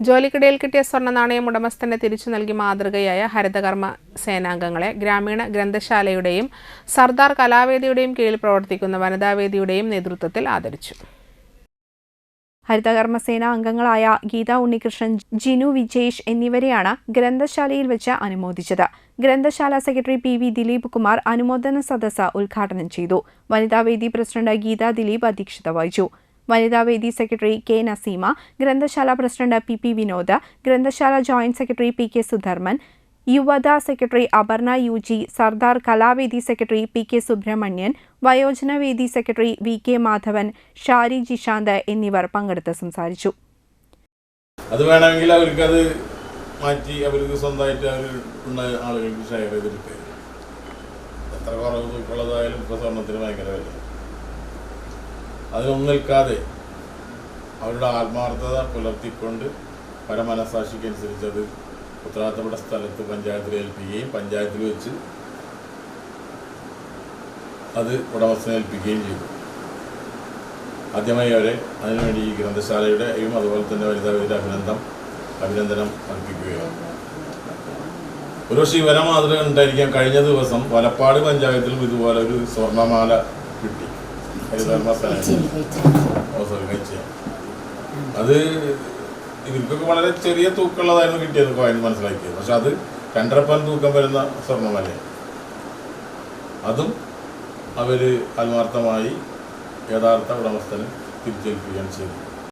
ജോലിക്കിടയിൽ കിട്ടിയ സ്വർണ്ണ നാണയം ഉടമസ്ഥന് തിരിച്ചു നൽകി മാതൃകയായ ഹരിതകർമ്മ സേനാംഗങ്ങളെ ഗ്രാമീണ ഗ്രന്ഥശാലയുടെയും സർദാർ കലാവേദിയുടെയും കീഴിൽ പ്രവർത്തിക്കുന്ന വനിതാവേദിയുടെയും നേതൃത്വത്തിൽ ആദരിച്ചു. ഹരിതകർമ്മസേന അംഗങ്ങളായ ഗീത ഉണ്ണികൃഷ്ണൻ, ജിനു വിജേഷ് എന്നിവരെയാണ് ഗ്രന്ഥശാലയിൽ വെച്ച് അനുമോദിച്ചത്. ഗ്രന്ഥശാല secretary P V Dileep Kumar അനുമോദന സദസ്സ് ഉദ്ഘാടനം ചെയ്തു. വനിതാവേദി പ്രസിഡന്റ് ഗീത ദിലീപ് അധ്യക്ഷത വഹിച്ചു. വനിതാവേദി സെക്രട്ടറി കെ നസീമ, ഗ്രന്ഥശാല പ്രസിഡന്റ് പി പി വിനോദ്, ഗ്രന്ഥശാല joint secretary P K Sudharman, യുവത secretary Aparna U G, Sardar Kalavedi secretary P K Subrahmanyan, വയോജനവേദി secretary V K Madhavan, Shari Jishanth എന്നിവർ പങ്കെടുത്ത് സംസാരിച്ചു. അത് വേണമെങ്കിൽ അവർക്കത് മാറ്റി അവർക്ക് സ്വന്തമായിട്ട് ആളുകൾക്ക് ഷെയർ ചെയ്തെടുക്കുക. എത്ര കുറവ് തൂക്കുള്ളതായാലും ഇപ്പോൾ സ്വർണ്ണത്തിന് ഭയങ്കര വില. അതിനൊന്നും നിൽക്കാതെ അവരുടെ ആത്മാർത്ഥത പുലർത്തിക്കൊണ്ട് പരമനസാക്ഷിക്കനുസരിച്ചത് ഉത്തരവാദിത്തപ്പെട്ട സ്ഥലത്ത് പഞ്ചായത്തിൽ ഏൽപ്പിക്കുകയും പഞ്ചായത്തിൽ വെച്ച് അത് ഉടമസ്ഥനെ ഏൽപ്പിക്കുകയും ചെയ്തു. ആദ്യമായി അവരെ അതിനുവേണ്ടി ഈ ഗ്രന്ഥശാലയുടെയും അതുപോലെ തന്നെ വനിതാവേദിയുടെ അഭിനന്ദനം അർപ്പിക്കുകയാണ്. ഒരു ശിവന മാതൃക ഉണ്ടായിരിക്കാം. കഴിഞ്ഞ ദിവസം വലപ്പാട് പഞ്ചായത്തിലും ഇതുപോലെ ഒരു സ്വർണ്ണമാല കിട്ടി. അത് ഇവർക്കൊക്കെ വളരെ ചെറിയ തൂക്കമുള്ളതായിരുന്നു കിട്ടിയത്, കോയിൻ മനസ്സിലാക്കിയത്. പക്ഷെ അത് 2.5 പവൻ തൂക്കം വരുന്ന സ്വർണ്ണമല്ലേ. അതും അവർ ആത്മാർത്ഥമായി യഥാർത്ഥ ഉടമസ്ഥന് തിരിച്ചേൽപ്പിക്കുകയാണ് ചെയ്തത്.